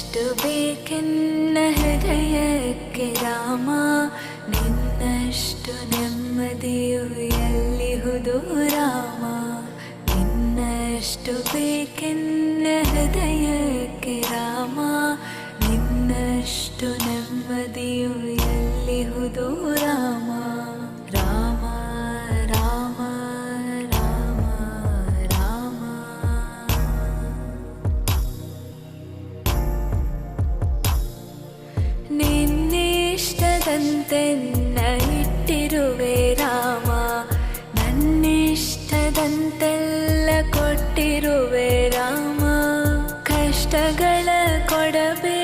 ನಿನ್ನಷ್ಟು ಬೇಕೆನ್ನ ಹೃದಯಕ್ಕೆ ರಾಮ, ನಿನ್ನಷ್ಟು ನೆಮ್ಮದಿಯು ಎಲ್ಲಿಹುದು ರಾಮ. ನಿನ್ನಷ್ಟು ಬೇಕೆನ್ನ ಹೃದಯಕ್ಕೆ ರಾಮ, ನಿನ್ನಷ್ಟು ನೆಮ್ಮದಿಯು ಎಲ್ಲಿಹುದು ರಾಮ. ರಾಮ ರಾಮ ರಾಮ ರಾಮ. ನಿನ್ನಿಷ್ಟದಂತೆನ್ನ ಇಟ್ಟಿರುವೆ ರಾಮ, ನನ್ನಿಷ್ಟದಂತೆಲ್ಲ ಕೊಟ್ಟಿರುವೆ ರಾಮ. ಕಷ್ಟಗಳ ಕೊಡಬೇ